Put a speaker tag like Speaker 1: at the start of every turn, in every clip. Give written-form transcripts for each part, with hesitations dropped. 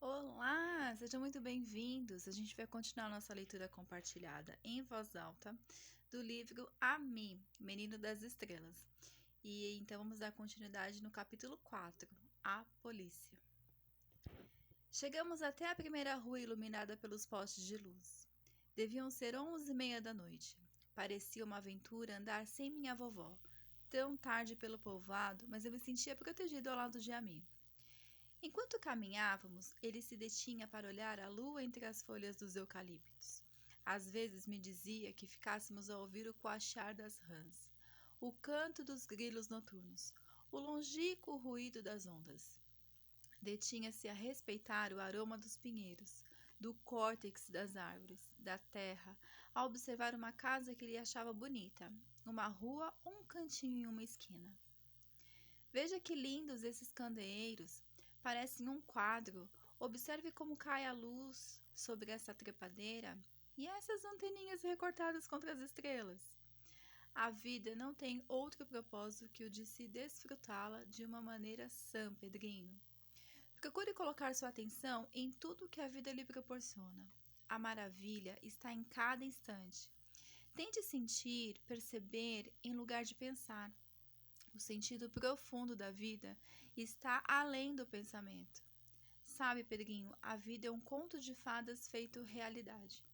Speaker 1: Olá, sejam muito bem-vindos. A gente vai continuar nossa leitura compartilhada em voz alta do livro A Mim, Menino das Estrelas. E então vamos dar continuidade no capítulo 4, A Polícia. Chegamos até a primeira rua iluminada pelos postes de luz. Deviam ser 11h30 da noite. Parecia uma aventura andar sem minha vovó, tão tarde pelo povoado, mas eu me sentia protegido ao lado de Ami. Enquanto caminhávamos, ele se detinha para olhar a lua entre as folhas dos eucaliptos. Às vezes me dizia que ficássemos a ouvir o coachear das rãs, o canto dos grilos noturnos, o longínquo ruído das ondas. Detinha-se a respeitar o aroma dos pinheiros, do córtex das árvores, da terra, a observar uma casa que ele achava bonita, uma rua ou um cantinho em uma esquina. Veja que lindos esses candeeiros, parecem um quadro. Observe como cai a luz sobre essa trepadeira e essas anteninhas recortadas contra as estrelas. A vida não tem outro propósito que o de se desfrutá-la de uma maneira sã, Pedrinho. Procure colocar sua atenção em tudo que a vida lhe proporciona. A maravilha está em cada instante. Tente sentir, perceber, em lugar de pensar. O sentido profundo da vida está além do pensamento. Sabe, Pedrinho, a vida é um conto de fadas feito realidade.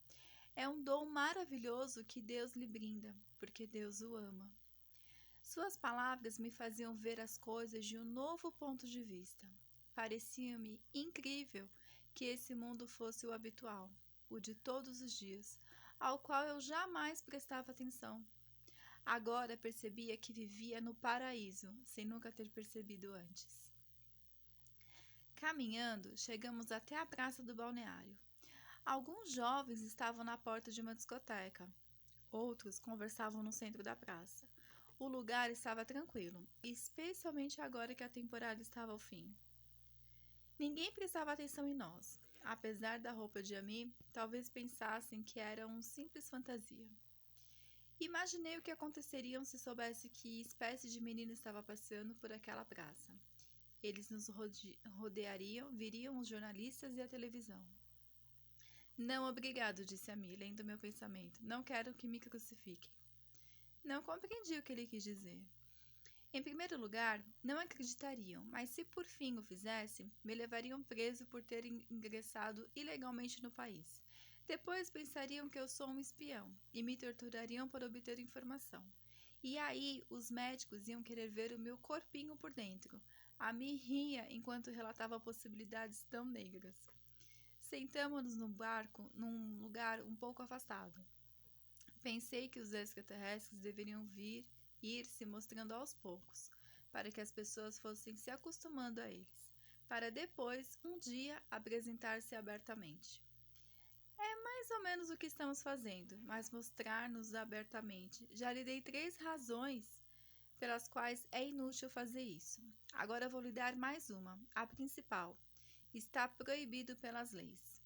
Speaker 1: É um dom maravilhoso que Deus lhe brinda, porque Deus o ama. Suas palavras me faziam ver as coisas de um novo ponto de vista. Parecia-me incrível que esse mundo fosse o habitual, o de todos os dias, ao qual eu jamais prestava atenção. Agora percebia que vivia no paraíso, sem nunca ter percebido antes. Caminhando, chegamos até a praça do balneário. Alguns jovens estavam na porta de uma discoteca. Outros conversavam no centro da praça. O lugar estava tranquilo, especialmente agora que a temporada estava ao fim. Ninguém prestava atenção em nós. Apesar da roupa de Ami, talvez pensassem que era uma simples fantasia. Imaginei o que aconteceria se soubesse que espécie de menino estava passeando por aquela praça. Eles nos rodeariam, viriam os jornalistas e a televisão. Não, obrigado, disse Ami, lendo meu pensamento. Não quero que me crucifiquem. Não compreendi o que ele quis dizer. Em primeiro lugar, não acreditariam, mas se por fim o fizessem, me levariam preso por ter ingressado ilegalmente no país. Depois pensariam que eu sou um espião e me torturariam para obter informação. E aí os médicos iam querer ver o meu corpinho por dentro. A me ria enquanto relatava possibilidades tão negras. Sentamo-nos no barco num lugar um pouco afastado. Pensei que os extraterrestres deveriam ir se mostrando aos poucos, para que as pessoas fossem se acostumando a eles, para depois, um dia, apresentar-se abertamente. É mais ou menos o que estamos fazendo, mas mostrar-nos abertamente. Já lhe dei 3 razões pelas quais é inútil fazer isso. Agora vou lhe dar mais uma, a principal. Está proibido pelas leis.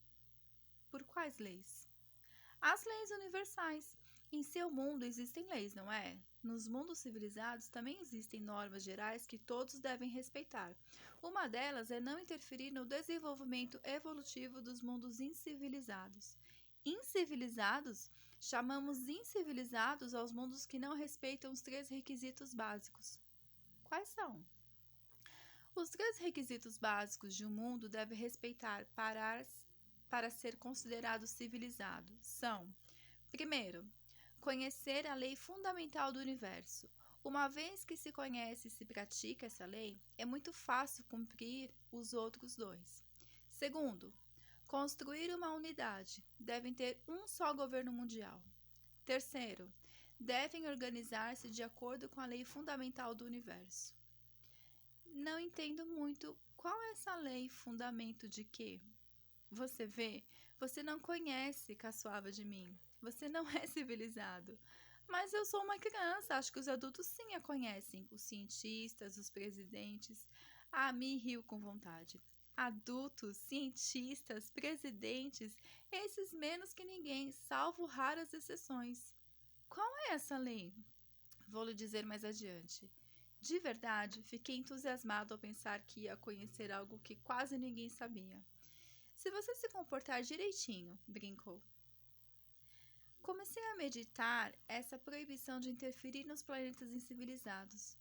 Speaker 1: Por quais leis? As leis universais. Em seu mundo existem leis, não é? Nos mundos civilizados também existem normas gerais que todos devem respeitar. Uma delas é não interferir no desenvolvimento evolutivo dos mundos incivilizados. Incivilizados? Chamamos incivilizados aos mundos que não respeitam os 3 requisitos básicos. Quais são? Os 3 requisitos básicos de um mundo deve respeitar para ser considerado civilizado são: primeiro, conhecer a lei fundamental do universo. Uma vez que se conhece e se pratica essa lei, é muito fácil cumprir os outros 2. Segundo, construir uma unidade. Devem ter um só governo mundial. Terceiro, devem organizar-se de acordo com a lei fundamental do universo. Não entendo muito qual é essa lei fundamento de quê? Você vê, você não conhece, caçoava de mim. Você não é civilizado. Mas eu sou uma criança, acho que os adultos sim a conhecem. Os cientistas, os presidentes. Ah, me riu com vontade. Adultos, cientistas, presidentes, esses menos que ninguém, salvo raras exceções. Qual é essa lei? Vou lhe dizer mais adiante. De verdade, fiquei entusiasmado ao pensar que ia conhecer algo que quase ninguém sabia. Se você se comportar direitinho, brincou. Comecei a meditar essa proibição de interferir nos planetas incivilizados.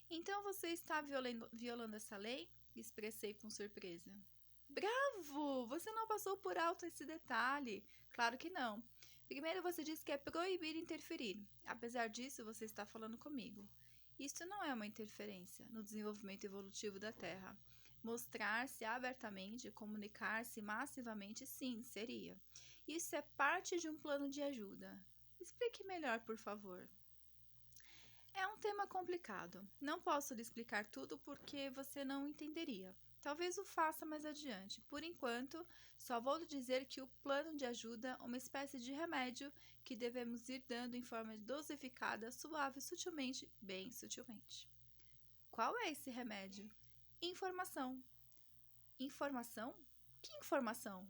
Speaker 1: Então você está violando essa lei? Expressei com surpresa. Bravo! Você não passou por alto esse detalhe. Claro que não. Primeiro você disse que é proibido interferir. Apesar disso, você está falando comigo. Isso não é uma interferência no desenvolvimento evolutivo da Terra. Mostrar-se abertamente, comunicar-se massivamente, sim, seria. Isso é parte de um plano de ajuda. Explique melhor, por favor. É um tema complicado. Não posso lhe explicar tudo porque você não entenderia. Talvez o faça mais adiante. Por enquanto, só vou lhe dizer que o plano de ajuda é uma espécie de remédio que devemos ir dando em forma dosificada, suave, sutilmente, bem sutilmente. Qual é esse remédio? Informação. Informação? Que informação?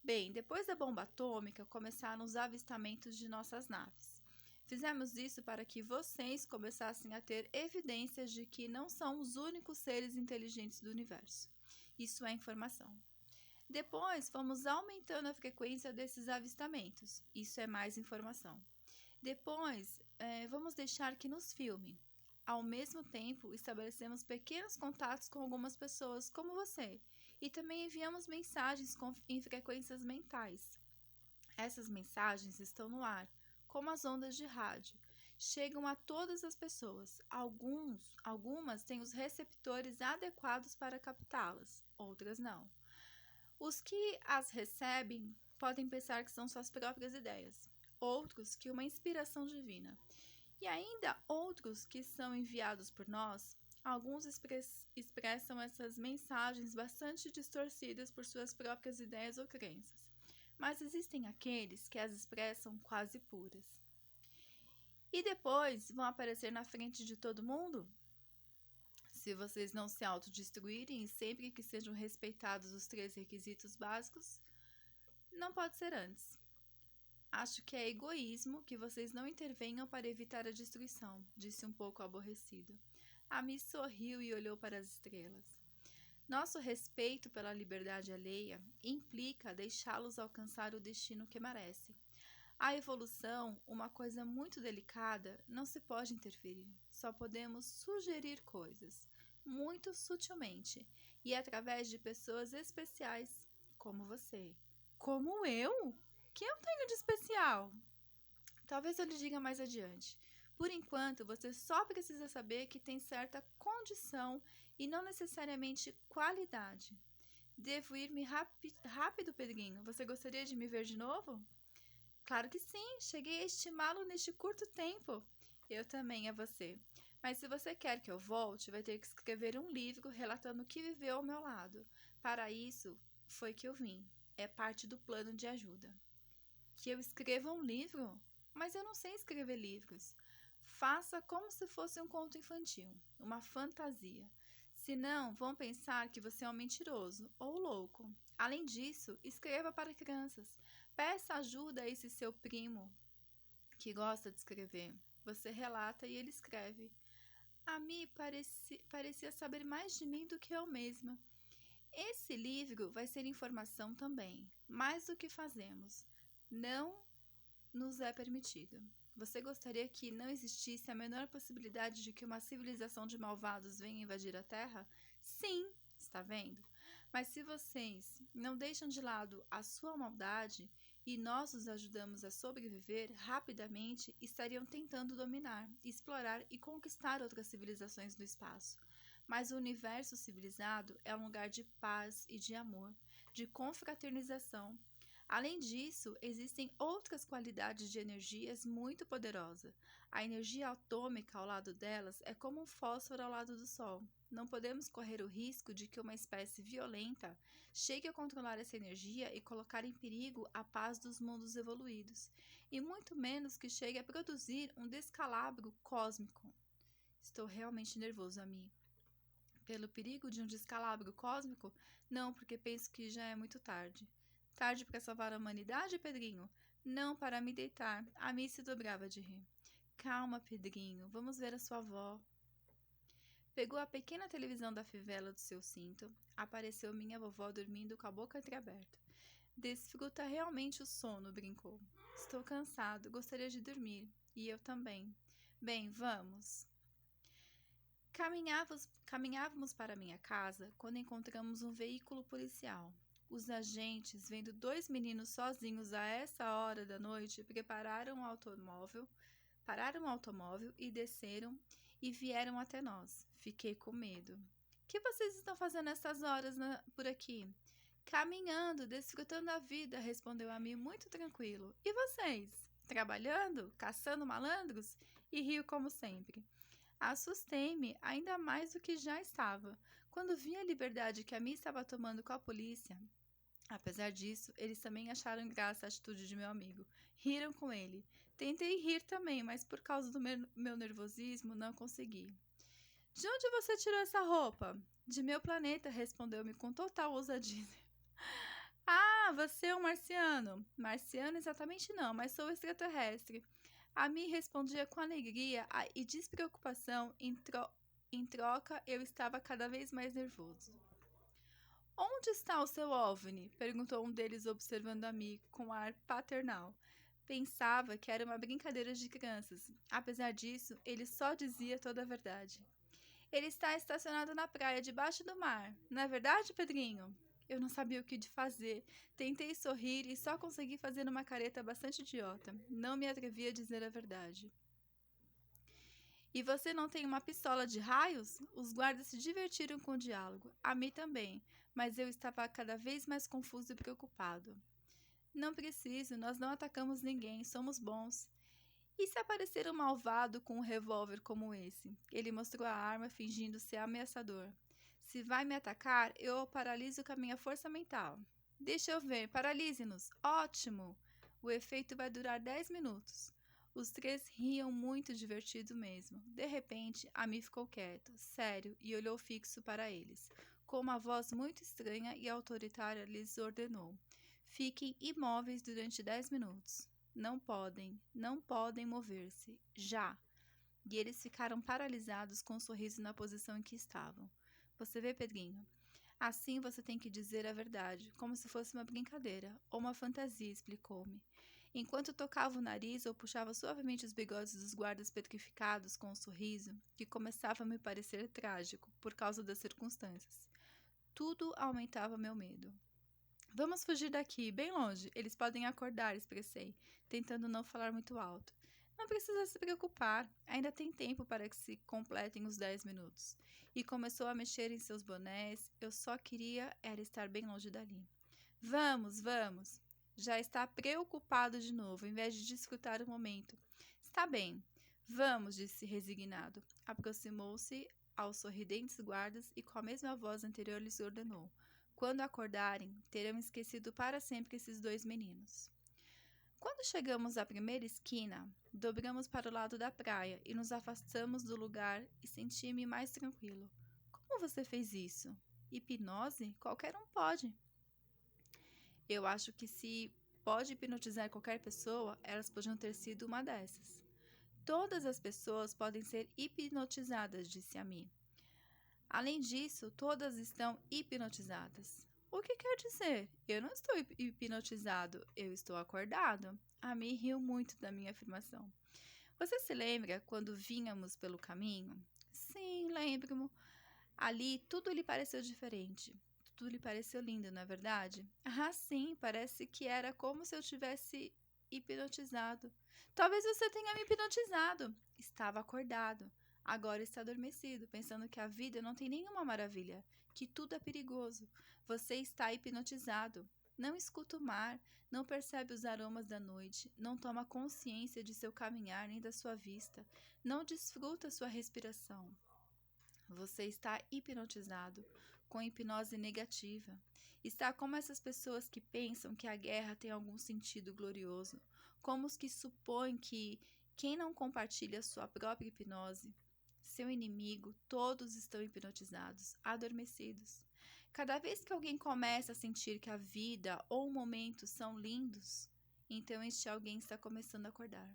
Speaker 1: Bem, depois da bomba atômica, começaram os avistamentos de nossas naves. Fizemos isso para que vocês começassem a ter evidências de que não são os únicos seres inteligentes do universo. Isso é informação. Depois, fomos aumentando a frequência desses avistamentos. Isso é mais informação. Depois, vamos deixar que nos filme. Ao mesmo tempo, estabelecemos pequenos contatos com algumas pessoas, como você, e também enviamos mensagens em frequências mentais. Essas mensagens estão no ar, como as ondas de rádio. Chegam a todas as pessoas. Algumas têm os receptores adequados para captá-las, outras não. Os que as recebem podem pensar que são suas próprias ideias, outros que uma inspiração divina. E ainda outros que são enviados por nós, alguns expressam essas mensagens bastante distorcidas por suas próprias ideias ou crenças, mas existem aqueles que as expressam quase puras. E depois vão aparecer na frente de todo mundo? Se vocês não se autodestruírem e sempre que sejam respeitados os 3 requisitos básicos, não pode ser antes. Acho que é egoísmo que vocês não intervenham para evitar a destruição, disse um pouco aborrecido. Amy sorriu e olhou para as estrelas. Nosso respeito pela liberdade alheia implica deixá-los alcançar o destino que merecem. A evolução, uma coisa muito delicada, não se pode interferir. Só podemos sugerir coisas, muito sutilmente, e através de pessoas especiais, como você. Como eu? Que eu tenho de especial? Talvez eu lhe diga mais adiante. Por enquanto, você só precisa saber que tem certa condição e não necessariamente qualidade. Devo ir-me rápido, Pedrinho. Você gostaria de me ver de novo? Claro que sim, cheguei a estimá-lo neste curto tempo. Eu também a você. Mas se você quer que eu volte, vai ter que escrever um livro relatando o que viveu ao meu lado. Para isso, foi que eu vim. É parte do plano de ajuda. Que eu escreva um livro? Mas eu não sei escrever livros. Faça como se fosse um conto infantil, uma fantasia. Senão, vão pensar que você é um mentiroso ou louco. Além disso, escreva para crianças. Peça ajuda a esse seu primo que gosta de escrever. Você relata e ele escreve. A mim parecia saber mais de mim do que eu mesma. Esse livro vai ser informação também, mais do que fazemos. Não nos é permitido. Você gostaria que não existisse a menor possibilidade de que uma civilização de malvados venha invadir a Terra? Sim, está vendo? Mas se vocês não deixam de lado a sua maldade e nós os ajudamos a sobreviver, rapidamente estariam tentando dominar, explorar e conquistar outras civilizações do espaço. Mas o universo civilizado é um lugar de paz e de amor, de confraternização. Além disso, existem outras qualidades de energias muito poderosas. A energia atômica ao lado delas é como um fósforo ao lado do Sol. Não podemos correr o risco de que uma espécie violenta chegue a controlar essa energia e colocar em perigo a paz dos mundos evoluídos, e muito menos que chegue a produzir um descalabro cósmico. Estou realmente nervoso, Ami. Pelo perigo de um descalabro cósmico? Não, porque penso que já é muito tarde. Tarde para salvar a humanidade, Pedrinho? Não, para me deitar. A Miss se dobrava de rir. Calma, Pedrinho. Vamos ver a sua avó. Pegou a pequena televisão da fivela do seu cinto. Apareceu minha vovó dormindo com a boca entreaberta. Desfruta realmente o sono, brincou. Estou cansado, gostaria de dormir. E eu também. Bem, vamos. Caminhávamos para minha casa quando encontramos um veículo policial. Os agentes, vendo 2 meninos sozinhos a essa hora da noite, pararam o automóvel e desceram e vieram até nós. Fiquei com medo. O que vocês estão fazendo essas horas por aqui? Caminhando, desfrutando a vida, respondeu a mim muito tranquilo. E vocês? Trabalhando? Caçando malandros? E riu como sempre. Assustei-me ainda mais do que já estava, quando vi a liberdade que a mim estava tomando com a polícia. Apesar disso, eles também acharam graça a atitude de meu amigo. Riram com ele. Tentei rir também, mas por causa do meu nervosismo, não consegui. De onde você tirou essa roupa? De meu planeta, respondeu-me com total ousadia. Ah, você é um marciano. Marciano exatamente não, mas sou extraterrestre. A mim respondia com alegria e despreocupação. Em troca, eu estava cada vez mais nervoso. Onde está o seu OVNI? Perguntou um deles observando a mim com ar paternal. Pensava que era uma brincadeira de crianças. Apesar disso, ele só dizia toda a verdade. Ele está estacionado na praia, debaixo do mar. Não é verdade, Pedrinho? Eu não sabia o que fazer. Tentei sorrir e só consegui fazer uma careta bastante idiota. Não me atrevi a dizer a verdade. E você não tem uma pistola de raios? Os guardas se divertiram com o diálogo. A mim também, mas eu estava cada vez mais confuso e preocupado. Não preciso, nós não atacamos ninguém, somos bons. E se aparecer um malvado com um revólver como esse? Ele mostrou a arma fingindo ser ameaçador. Se vai me atacar, eu o paraliso com a minha força mental. Deixa eu ver, paralise-nos. Ótimo! O efeito vai durar 10 minutos. Os 3 riam muito divertido mesmo. De repente, Ami ficou quieto, sério, e olhou fixo para eles. Com uma voz muito estranha e autoritária, lhes ordenou: fiquem imóveis durante 10 minutos. Não podem mover-se. Já! E eles ficaram paralisados com um sorriso na posição em que estavam. Você vê, Pedrinho? Assim você tem que dizer a verdade, como se fosse uma brincadeira ou uma fantasia, explicou-me. Enquanto tocava o nariz ou puxava suavemente os bigodes dos guardas petrificados com um sorriso que começava a me parecer trágico por causa das circunstâncias. Tudo aumentava meu medo. Vamos fugir daqui, bem longe. Eles podem acordar, expressei, tentando não falar muito alto. Não precisa se preocupar, ainda tem tempo para que se completem os 10 minutos. E começou a mexer em seus bonés, eu só queria era estar bem longe dali. Vamos, vamos. Já está preocupado de novo, em vez de desfrutar o momento. Está bem. Vamos, disse resignado. Aproximou-se aos sorridentes guardas e com a mesma voz anterior lhes ordenou. Quando acordarem, terão esquecido para sempre esses 2 meninos. Quando chegamos à primeira esquina, dobramos para o lado da praia e nos afastamos do lugar e senti-me mais tranquilo. Como você fez isso? Hipnose? Qualquer um pode. Eu acho que se pode hipnotizar qualquer pessoa, elas podiam ter sido uma dessas. Todas as pessoas podem ser hipnotizadas, disse a mim. Além disso, todas estão hipnotizadas. O que quer dizer? Eu não estou hipnotizado, eu estou acordado. A Mi riu muito da minha afirmação. Você se lembra quando vínhamos pelo caminho? Sim, lembro-me. Ali tudo lhe pareceu diferente. Tudo lhe pareceu lindo, não é verdade? Ah, sim, parece que era como se eu tivesse hipnotizado. Talvez você tenha me hipnotizado. Estava acordado. Agora está adormecido, pensando que a vida não tem nenhuma maravilha, que tudo é perigoso. Você está hipnotizado. Não escuta o mar, não percebe os aromas da noite, não toma consciência de seu caminhar nem da sua vista, não desfruta sua respiração. Você está hipnotizado, com hipnose negativa. Está como essas pessoas que pensam que a guerra tem algum sentido glorioso, como os que supõem que quem não compartilha sua própria hipnose, seu inimigo, todos estão hipnotizados, adormecidos. Cada vez que alguém começa a sentir que a vida ou o momento são lindos, então este alguém está começando a acordar.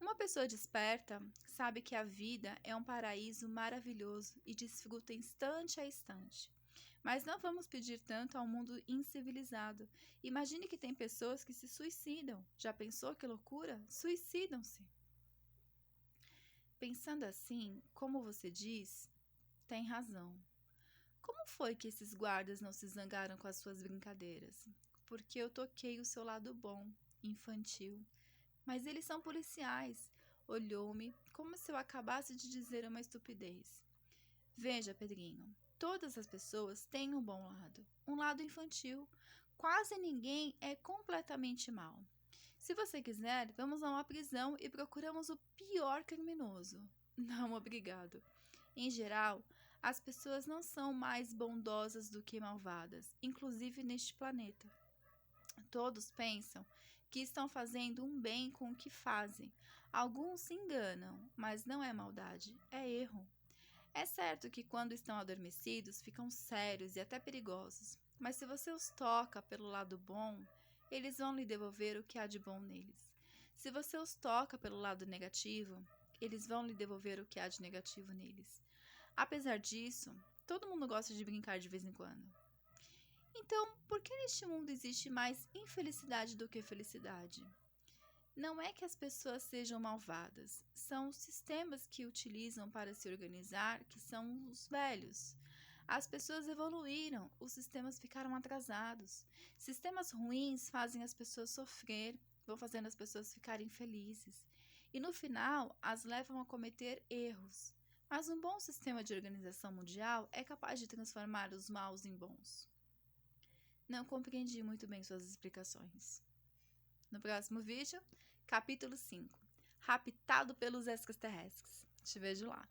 Speaker 1: Uma pessoa desperta sabe que a vida é um paraíso maravilhoso e desfruta instante a instante. Mas não vamos pedir tanto ao mundo incivilizado. Imagine que tem pessoas que se suicidam. Já pensou que loucura? Suicidam-se. Pensando assim, como você diz, tem razão. Como foi que esses guardas não se zangaram com as suas brincadeiras? Porque eu toquei o seu lado bom, infantil. Mas eles são policiais. Olhou-me como se eu acabasse de dizer uma estupidez. Veja, Pedrinho, todas as pessoas têm um bom lado, um lado infantil. Quase ninguém é completamente mau. Se você quiser, vamos a uma prisão e procuramos o pior criminoso. Não, obrigado. Em geral, as pessoas não são mais bondosas do que malvadas, inclusive neste planeta. Todos pensam que estão fazendo um bem com o que fazem. Alguns se enganam, mas não é maldade, é erro. É certo que quando estão adormecidos ficam sérios e até perigosos, mas se você os toca pelo lado bom, eles vão lhe devolver o que há de bom neles. Se você os toca pelo lado negativo, eles vão lhe devolver o que há de negativo neles. Apesar disso, todo mundo gosta de brincar de vez em quando. Então, por que neste mundo existe mais infelicidade do que felicidade? Não é que as pessoas sejam malvadas, são os sistemas que utilizam para se organizar que são os velhos. As pessoas evoluíram, os sistemas ficaram atrasados. Sistemas ruins fazem as pessoas sofrer, vão fazendo as pessoas ficarem felizes. E no final, as levam a cometer erros. Mas um bom sistema de organização mundial é capaz de transformar os maus em bons. Não compreendi muito bem suas explicações. No próximo vídeo, capítulo 5. Raptado pelos extraterrestres. Te vejo lá.